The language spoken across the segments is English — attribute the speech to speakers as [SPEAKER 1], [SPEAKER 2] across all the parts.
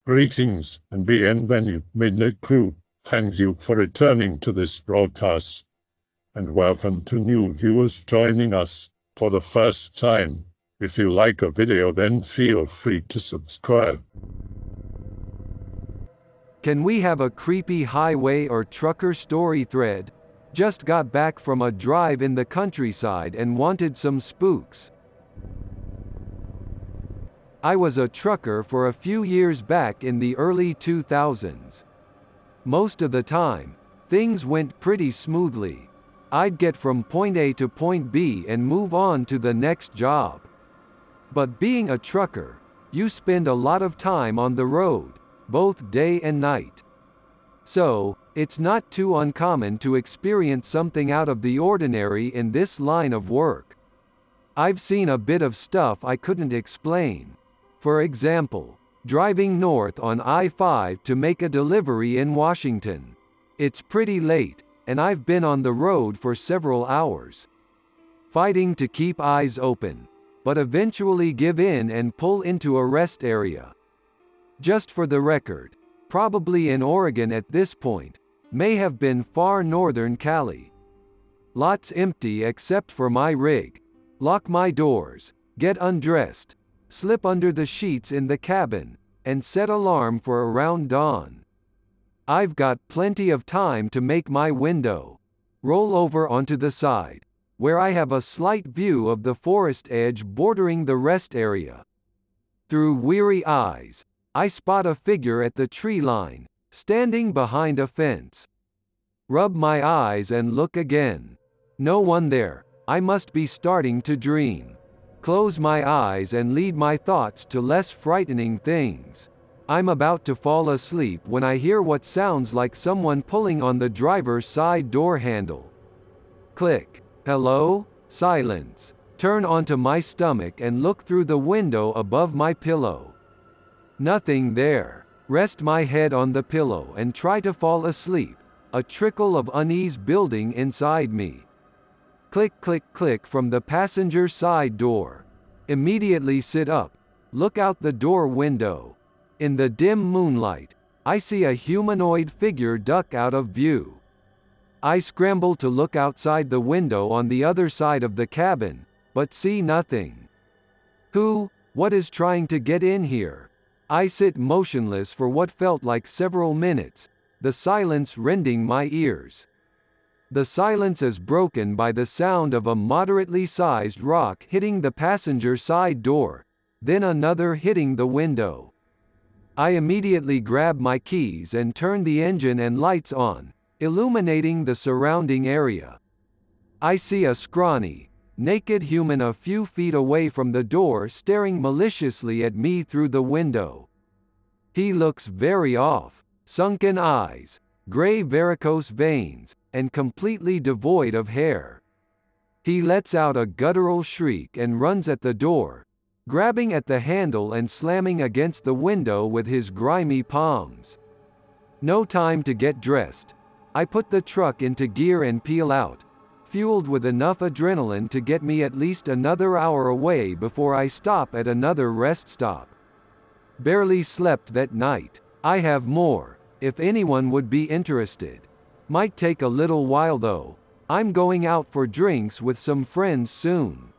[SPEAKER 1] Greetings and bienvenue, Midnight Crew. Thank you for returning to this broadcast, and welcome to new viewers joining us for the first time. If you like a video, then feel free to subscribe.
[SPEAKER 2] Can we have a creepy highway or trucker story thread? Just got back from a drive in the countryside and wanted some spooks. I was a trucker for a few years back in the early 2000s. Most of the time, things went pretty smoothly. I'd get from point A to point B and move on to the next job. But being a trucker, you spend a lot of time on the road, both day and night. So, it's not too uncommon to experience something out of the ordinary in this line of work. I've seen a bit of stuff I couldn't explain. For example, driving north on I-5 to make a delivery in Washington. It's pretty late, and I've been on the road for several hours. Fighting to keep eyes open, but eventually give in and pull into a rest area. Just for the record, probably in Oregon at this point, may have been far northern Cali. Lots empty except for my rig. Lock my doors, get undressed, slip under the sheets in the cabin, and set alarm for around dawn. I've got plenty of time to make my window. Roll over onto the side, where I have a slight view of the forest edge bordering the rest area. Through weary eyes, I spot a figure at the tree line, standing behind a fence. Rub my eyes and look again. No one there. I must be starting to dream. Close my eyes and lead my thoughts to less frightening things. I'm about to fall asleep when I hear what sounds like someone pulling on the driver's side door handle. Click. Hello? Silence. Turn onto my stomach and look through the window above my pillow. Nothing there. Rest my head on the pillow and try to fall asleep, a trickle of unease building inside me. Click click click from the passenger side door. Immediately sit up. Look out the door window. In the dim moonlight, I see a humanoid figure duck out of view. I scramble to look outside the window on the other side of the cabin, but see nothing. What is trying to get in here? I sit motionless for what felt like several minutes, the silence rending my ears. The silence is broken by the sound of a moderately sized rock hitting the passenger side door, then another hitting the window. I immediately grab my keys and turn the engine and lights on, illuminating the surrounding area. I see a scrawny, naked human a few feet away from the door staring maliciously at me through the window. He looks very off, sunken eyes, gray varicose veins, and completely devoid of hair. He lets out a guttural shriek and runs at the door, grabbing at the handle and slamming against the window with his grimy palms. No time to get dressed. I put the truck into gear and peel out, fueled with enough adrenaline to get me at least another hour away before I stop at another rest stop. Barely slept that night. I have more, if anyone would be interested. Might take a little while though. I'm going out for drinks with some friends soon.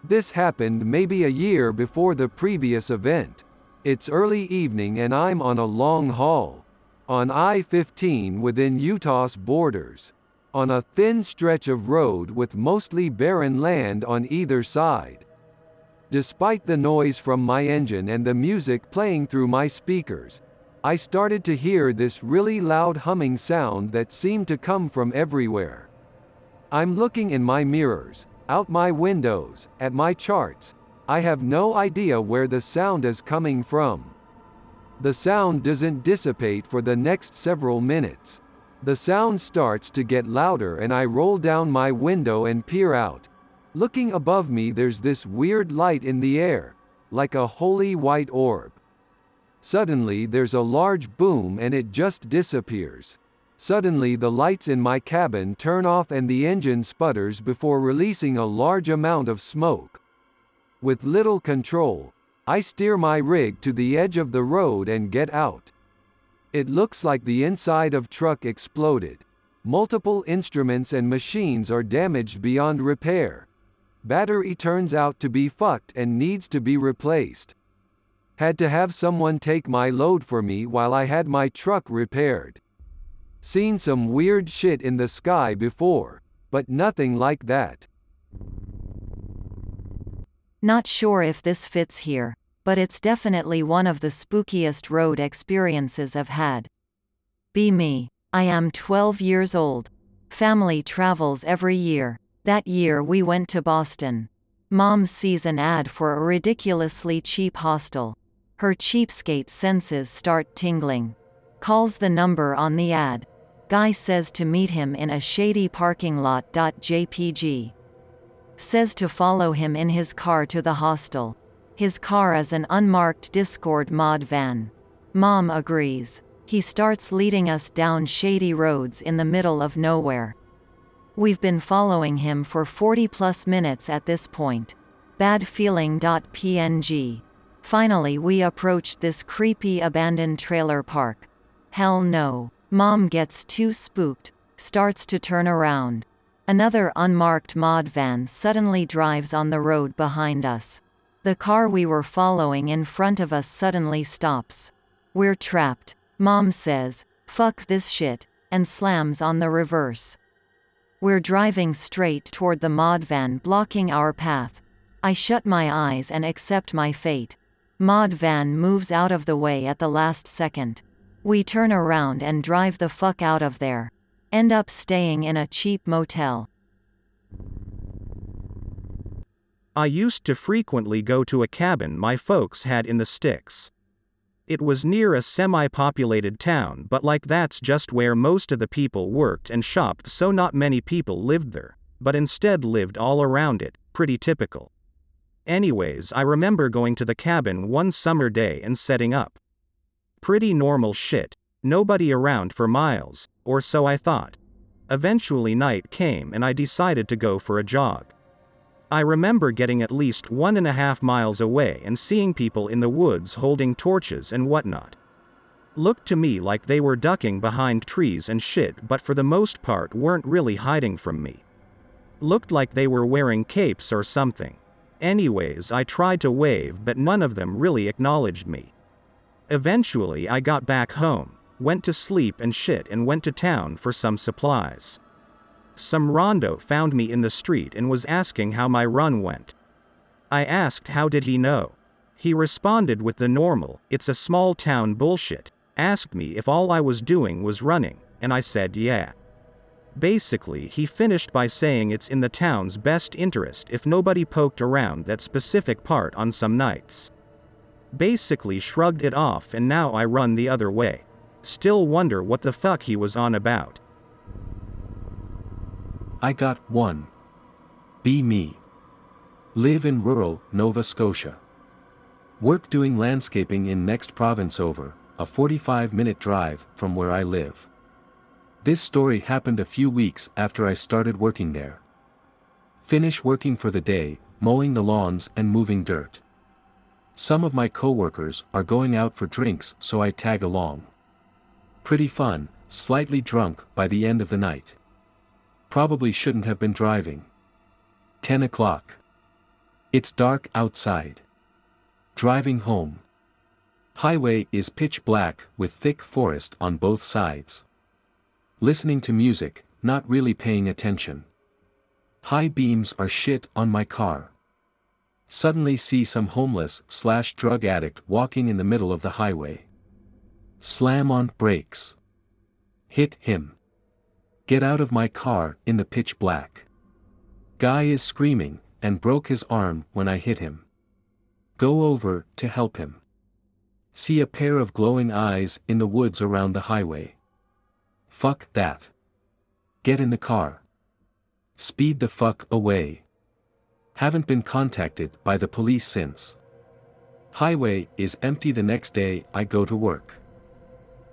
[SPEAKER 2] This happened maybe a year before the previous event. It's early evening and I'm on a long haul. On I-15 within Utah's borders. On a thin stretch of road with mostly barren land on either side. Despite the noise from my engine and the music playing through my speakers, I started to hear this really loud humming sound that seemed to come from everywhere. I'm looking in my mirrors, out my windows, at my charts. I have no idea where the sound is coming from. The sound doesn't dissipate for the next several minutes. The sound starts to get louder and I roll down my window and peer out. Looking above me, there's this weird light in the air, like a holy white orb. Suddenly there's a large boom and it just disappears. Suddenly the lights in my cabin turn off and the engine sputters before releasing a large amount of smoke. With little control, I steer my rig to the edge of the road and get out. It looks like the inside of truck exploded. Multiple instruments and machines are damaged beyond repair. Battery turns out to be fucked and needs to be replaced. Had to have someone take my load for me while I had my truck repaired. Seen some weird shit in the sky before, but nothing like that.
[SPEAKER 3] Not sure if this fits here, but it's definitely one of the spookiest road experiences I've had. Be me. I am 12 years old. Family travels every year. That year we went to Boston. Mom sees an ad for a ridiculously cheap hostel. Her cheapskate senses start tingling. Calls the number on the ad. Guy says to meet him in a shady parking lot. JPG. Says to follow him in his car to the hostel. His car is an unmarked Discord mod van. Mom agrees. He starts leading us down shady roads in the middle of nowhere. We've been following him for 40+ minutes at this point. Bad feeling. PNG. Finally we approached this creepy abandoned trailer park. Hell no. Mom gets too spooked, starts to turn around. Another unmarked mod van suddenly drives on the road behind us. The car we were following in front of us suddenly stops. We're trapped. Mom says, "Fuck this shit," and slams on the reverse. We're driving straight toward the mod van blocking our path. I shut my eyes and accept my fate. Mod van moves out of the way at the last second. We turn around and drive the fuck out of there. End up staying in a cheap motel.
[SPEAKER 4] I used to frequently go to a cabin my folks had in the sticks. It was near a semi-populated town, but like that's just where most of the people worked and shopped, so not many people lived there, but instead lived all around it, pretty typical. Anyways, I remember going to the cabin one summer day and setting up. Pretty normal shit, nobody around for miles, or so I thought. Eventually night came and I decided to go for a jog. I remember getting at least 1.5 miles away and seeing people in the woods holding torches and whatnot. Looked to me like they were ducking behind trees and shit, but for the most part weren't really hiding from me. Looked like they were wearing capes or something. Anyways, I tried to wave, but none of them really acknowledged me. Eventually I got back home, went to sleep and shit, and went to town for some supplies. Some rondo found me in the street and was asking how my run went. I asked how did he know. He responded with the normal, "It's a small town" bullshit, asked me if all I was doing was running, and I said yeah. Basically he finished by saying it's in the town's best interest if nobody poked around that specific part on some nights. Basically shrugged it off, and now I run the other way. Still wonder what the fuck he was on about.
[SPEAKER 5] I got one. Be me. Live in rural Nova Scotia. Work doing landscaping in next province over, a 45-minute drive from where I live. This story happened a few weeks after I started working there. Finish working for the day, mowing the lawns and moving dirt. Some of my coworkers are going out for drinks, so I tag along. Pretty fun, slightly drunk by the end of the night. Probably shouldn't have been driving. 10 o'clock. It's dark outside. Driving home. Highway is pitch black with thick forest on both sides. Listening to music, not really paying attention. High beams are shit on my car. Suddenly see some homeless/drug addict walking in the middle of the highway. Slam on brakes. Hit him. Get out of my car in the pitch black. Guy is screaming and broke his arm when I hit him. Go over to help him. See a pair of glowing eyes in the woods around the highway. Fuck that. Get in the car. Speed the fuck away. Haven't been contacted by the police since. Highway is empty the next day I go to work.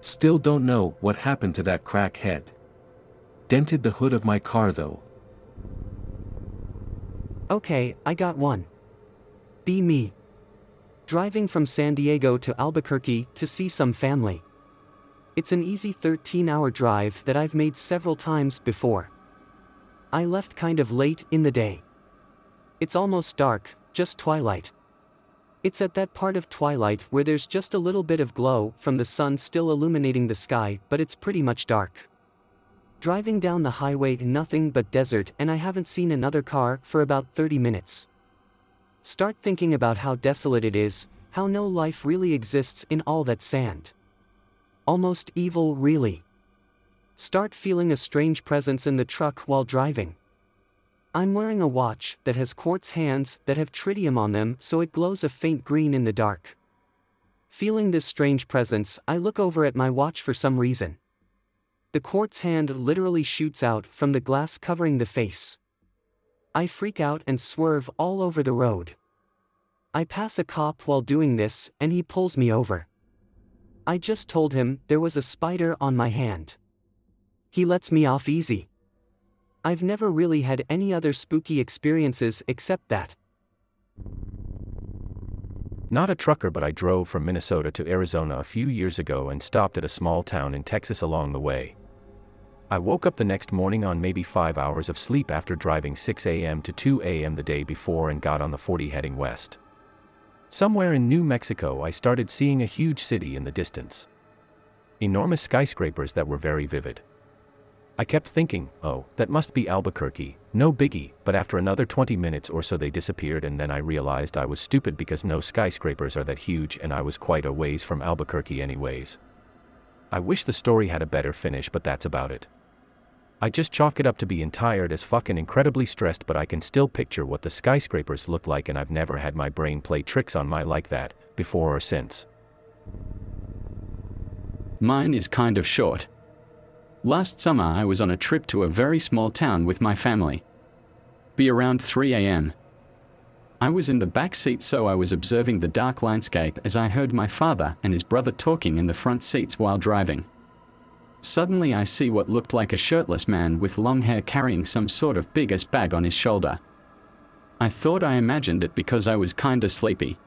[SPEAKER 5] Still don't know what happened to that crackhead. Dented the hood of my car though.
[SPEAKER 6] Okay, I got one. Be me. driving from San Diego to Albuquerque to see some family. It's an easy 13-hour drive that I've made several times before. I left kind of late in the day. It's almost dark, just twilight. It's at that part of twilight where there's just a little bit of glow from the sun still illuminating the sky, but it's pretty much dark. Driving down the highway, nothing but desert, and I haven't seen another car for about 30 minutes. Start thinking about how desolate it is, how no life really exists in all that sand. Almost evil, really. Start feeling a strange presence in the truck while driving. I'm wearing a watch that has quartz hands that have tritium on them, so it glows a faint green in the dark. Feeling this strange presence, I look over at my watch for some reason. The quartz hand literally shoots out from the glass covering the face. I freak out and swerve all over the road. I pass a cop while doing this, and he pulls me over. I just told him there was a spider on my hand. He lets me off easy. I've never really had any other spooky experiences except that.
[SPEAKER 7] Not a trucker, but I drove from Minnesota to Arizona a few years ago and stopped at a small town in Texas along the way. I woke up the next morning on maybe 5 hours of sleep after driving 6 a.m. to 2 a.m. the day before and got on the 40 heading west. Somewhere in New Mexico I started seeing a huge city in the distance. Enormous skyscrapers that were very vivid. I kept thinking, oh, that must be Albuquerque, no biggie, but after another 20 minutes or so they disappeared, and then I realized I was stupid because no skyscrapers are that huge and I was quite a ways from Albuquerque anyways. I wish the story had a better finish, but that's about it. I just chalk it up to being tired as fuck and incredibly stressed, but I can still picture what the skyscrapers look like, and I've never had my brain play tricks on me like that, before or since.
[SPEAKER 8] Mine is kind of short. Last summer I was on a trip to a very small town with my family. Be around 3 a.m. I was in the back seat, so I was observing the dark landscape as I heard my father and his brother talking in the front seats while driving. Suddenly I see what looked like a shirtless man with long hair carrying some sort of big-ass bag on his shoulder. I thought I imagined it because I was kinda sleepy.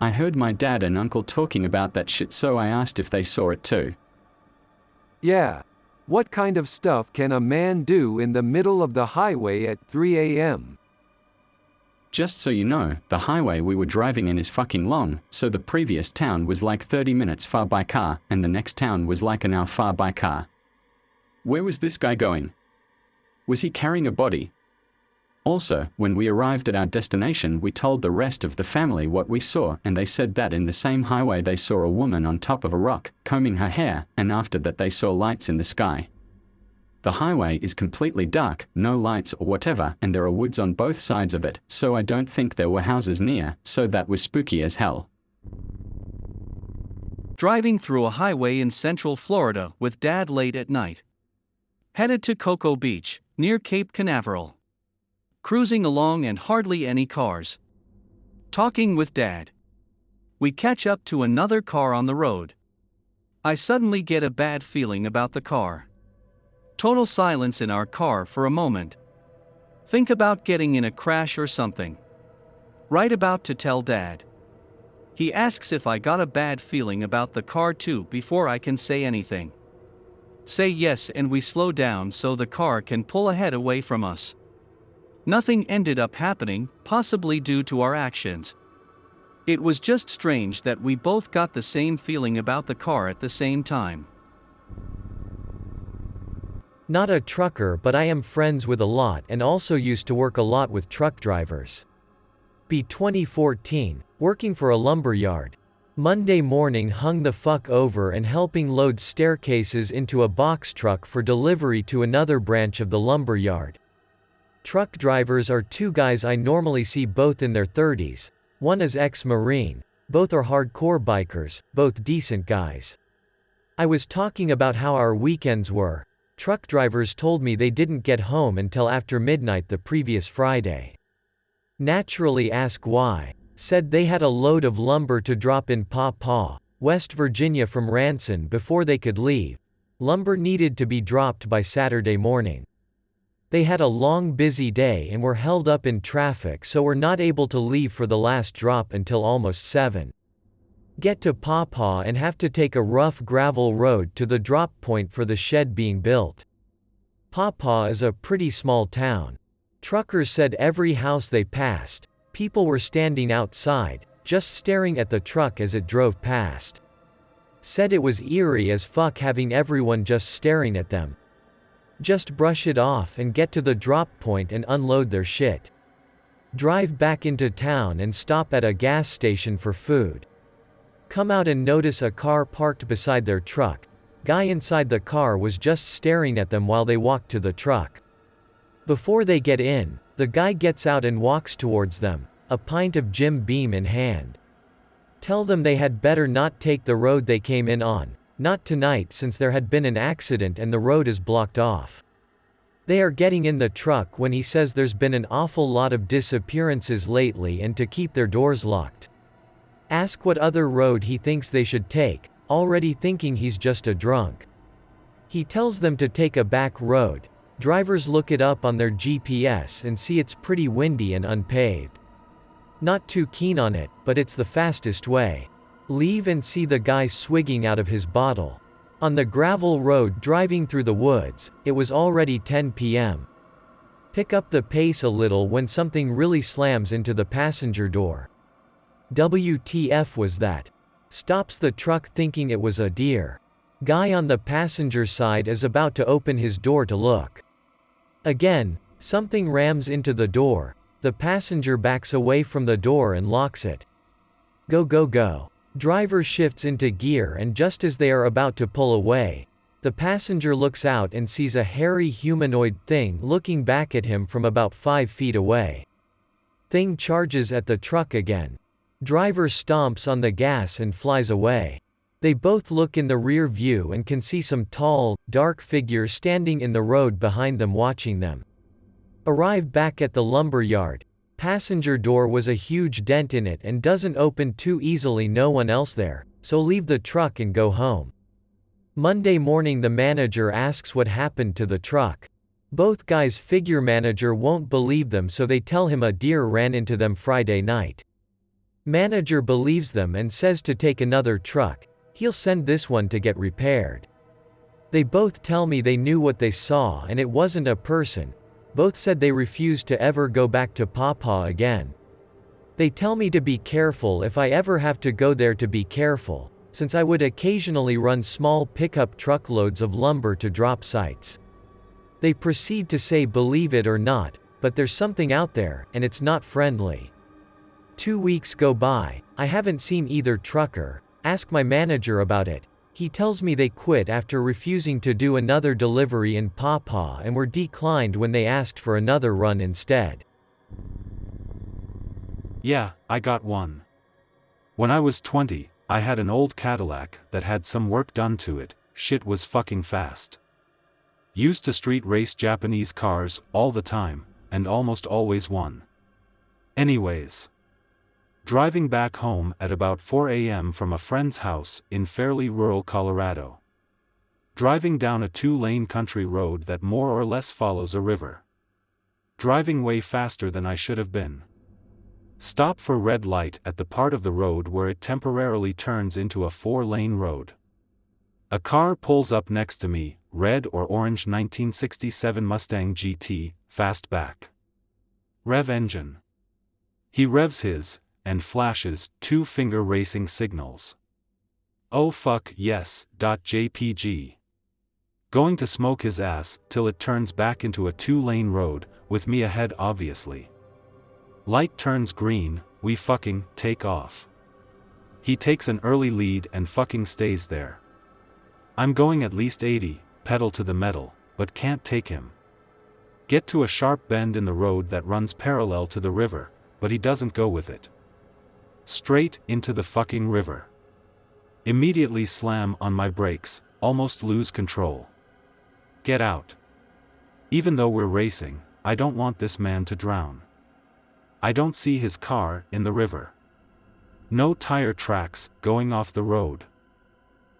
[SPEAKER 8] I heard my dad and uncle talking about that shit, so I asked if they saw it too.
[SPEAKER 2] Yeah. What kind of stuff can a man do in the middle of the highway at 3 a.m.?
[SPEAKER 8] Just so you know, the highway we were driving in is fucking long, so the previous town was like 30 minutes far by car, and the next town was like an hour far by car. Where was this guy going? Was he carrying a body? Also, when we arrived at our destination, we told the rest of the family what we saw, and they said that in the same highway they saw a woman on top of a rock, combing her hair, and after that they saw lights in the sky. The highway is completely dark, no lights or whatever, and there are woods on both sides of it, so I don't think there were houses near, so that was spooky as hell.
[SPEAKER 9] Driving through a highway in central Florida with Dad late at night. Headed to Cocoa Beach, near Cape Canaveral. Cruising along and hardly any cars. Talking with Dad. We catch up to another car on the road. I suddenly get a bad feeling about the car. Total silence in our car for a moment. Think about getting in a crash or something. Right about to tell Dad. He asks if I got a bad feeling about the car too before I can say anything. Say yes, and we slow down so the car can pull ahead away from us. Nothing ended up happening, possibly due to our actions. It was just strange that we both got the same feeling about the car at the same time.
[SPEAKER 10] Not a trucker, but I am friends with a lot and also used to work a lot with truck drivers. B 2014, working for a lumber yard. Monday morning, hung the fuck over and helping load staircases into a box truck for delivery to another branch of the lumber yard. Truck drivers are two guys I normally see, both in their 30s. One is ex-Marine. Both are hardcore bikers, both decent guys. I was talking about how our weekends were. Truck drivers told me they didn't get home until after midnight the previous Friday. Naturally ask why. Said they had a load of lumber to drop in Paw Paw, West Virginia from Ranson before they could leave. Lumber needed to be dropped by Saturday morning. They had a long busy day and were held up in traffic, so were not able to leave for the last drop until almost 7. Get to Pawpaw and have to take a rough gravel road to the drop point for the shed being built. Pawpaw is a pretty small town. Truckers said every house they passed, people were standing outside, just staring at the truck as it drove past. Said it was eerie as fuck having everyone just staring at them. Just brush it off and get to the drop point and unload their shit. Drive back into town and stop at a gas station for food. Come out and notice a car parked beside their truck. Guy inside the car was just staring at them while they walked to the truck. Before they get in, the guy gets out and walks towards them, a pint of Jim Beam in hand. Tell them they had better not take the road they came in on. Not tonight, since there had been an accident and the road is blocked off. They are getting in the truck when he says there's been an awful lot of disappearances lately and to keep their doors locked. Ask what other road he thinks they should take, already thinking he's just a drunk. He tells them to take a back road. Drivers look it up on their GPS and see it's pretty windy and unpaved. Not too keen on it, but it's the fastest way. Leave and see the guy swigging out of his bottle. On the gravel road driving through the woods, it was already 10 p.m. Pick up the pace a little when something really slams into the passenger door. WTF was that? Stops the truck thinking it was a deer. Guy on the passenger side is about to open his door to look. Again, something rams into the door. The passenger backs away from the door and locks it. Go go go. Driver shifts into gear, and just as they are about to pull away, the passenger looks out and sees a hairy humanoid thing looking back at him from about 5 feet away. Thing charges at the truck again. Driver stomps on the gas and flies away. They both look in the rear view and can see some tall, dark figure standing in the road behind them watching them. Arrive back at the lumber yard. Passenger door was a huge dent in it and doesn't open too easily, no one else there, so leave the truck and go home. Monday morning the manager asks what happened to the truck. Both guys figure manager won't believe them, so they tell him a deer ran into them Friday night. Manager believes them and says to take another truck, he'll send this one to get repaired. They both tell me they knew what they saw and it wasn't a person. Both said they refused to ever go back to Pawpaw again. They tell me to be careful if I ever have to go there, to be careful, since I would occasionally run small pickup truckloads of lumber to drop sites. They proceed to say believe it or not, but there's something out there, and it's not friendly. 2 weeks go by, I haven't seen either trucker. Ask my manager about it. He tells me they quit after refusing to do another delivery in Pawpaw and were declined when they asked for another run instead.
[SPEAKER 11] Yeah, I got one. When I was 20, I had an old Cadillac that had some work done to it. Shit was fucking fast. Used to street race Japanese cars all the time, and almost always won. Anyways. Driving back home at about 4 a.m. from a friend's house in fairly rural Colorado. Driving down a 2-lane country road that more or less follows a river. Driving way faster than I should have been. Stop for red light at the part of the road where it temporarily turns into a 4-lane road. A car pulls up next to me, red or orange 1967 Mustang GT, fastback. Rev engine. He revs his, and flashes 2-finger racing signals. Oh fuck yes, .jpg. Going to smoke his ass till it turns back into a 2-lane road, with me ahead obviously. Light turns green, we fucking take off. He takes an early lead and fucking stays there. I'm going at least 80, pedal to the metal, but can't take him. Get to a sharp bend in the road that runs parallel to the river, but he doesn't go with it. Straight into the fucking river. Immediately slam on my brakes, almost lose control. Get out. Even though we're racing, I don't want this man to drown. I don't see his car in the river. No tire tracks going off the road.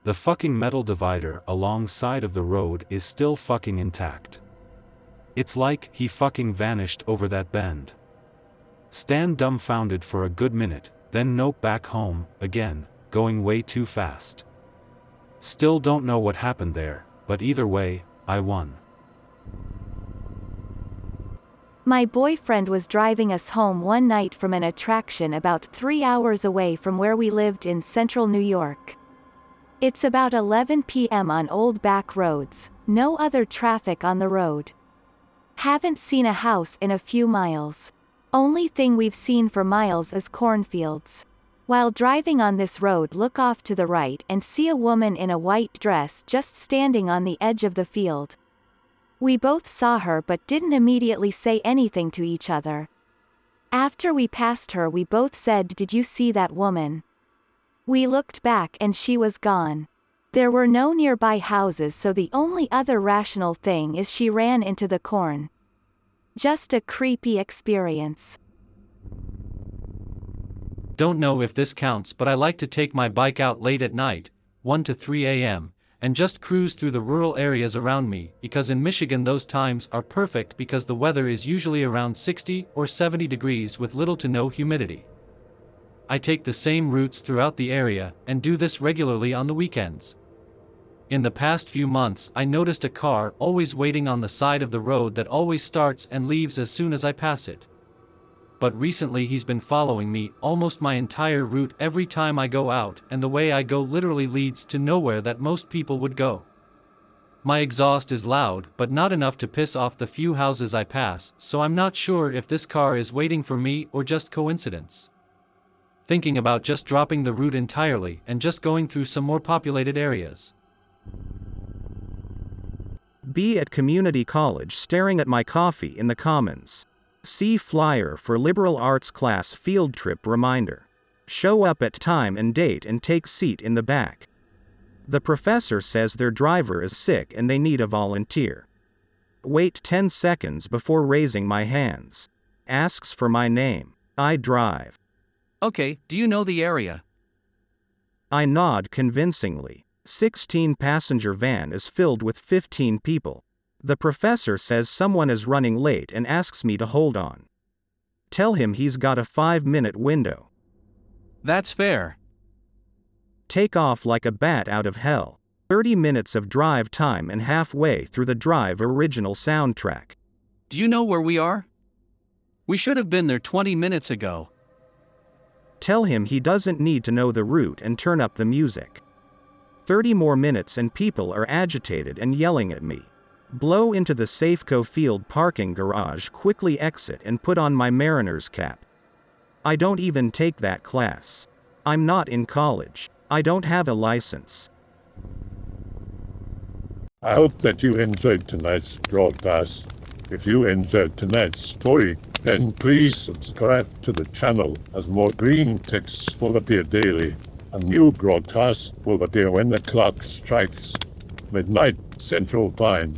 [SPEAKER 11] The fucking metal divider alongside of the road is still fucking intact. It's like he fucking vanished over that bend. Stand dumbfounded for a good minute, then nope back home, again, going way too fast. Still don't know what happened there, but either way, I won.
[SPEAKER 12] My boyfriend was driving us home one night from an attraction about 3 hours away from where we lived in central New York. It's about 11 p.m. on old back roads, no other traffic on the road. Haven't seen a house in a few miles. Only thing we've seen for miles is cornfields. While driving on this road, look off to the right and see a woman in a white dress just standing on the edge of the field. We both saw her but didn't immediately say anything to each other. After we passed her, we both said, "Did you see that woman?" We looked back and she was gone. There were no nearby houses, so the only other rational thing is she ran into the corn. Just a creepy experience.
[SPEAKER 9] Don't know if this counts, but I like to take my bike out late at night, 1 to 3 a.m., and just cruise through the rural areas around me, because in Michigan those times are perfect because the weather is usually around 60 or 70 degrees with little to no humidity. I take the same routes throughout the area, and do this regularly on the weekends. In the past few months, I noticed a car always waiting on the side of the road that always starts and leaves as soon as I pass it. But recently he's been following me almost my entire route every time I go out, and the way I go literally leads to nowhere that most people would go. My exhaust is loud, but not enough to piss off the few houses I pass, so I'm not sure if this car is waiting for me or just coincidence. Thinking about just dropping the route entirely and just going through some more populated areas.
[SPEAKER 4] B at community college staring at my coffee in the commons. See flyer for liberal arts class field trip reminder. Show up at time and date and take seat in the back. The professor says their driver is sick and they need a volunteer. Wait 10 seconds before raising my hands. Asks for my name. I drive.
[SPEAKER 9] Okay, do you know the area?
[SPEAKER 4] I nod convincingly. 16-passenger van is filled with 15 people. The professor says someone is running late and asks me to hold on. Tell him he's got a 5-minute window.
[SPEAKER 9] That's fair.
[SPEAKER 4] Take off like a bat out of hell. 30 minutes of drive time and halfway through the drive original soundtrack.
[SPEAKER 9] Do you know where we are? We should have been there 20 minutes ago.
[SPEAKER 4] Tell him he doesn't need to know the route and turn up the music. 30 more minutes and people are agitated and yelling at me. Blow into the Safeco Field parking garage, quickly exit and put on my mariner's cap. I don't even take that class. I'm not in college. I don't have a license.
[SPEAKER 1] I hope that you enjoyed tonight's broadcast. If you enjoyed tonight's story, then please subscribe to the channel, as more green texts will appear daily. A new broadcast will appear when the clock strikes midnight Central Time.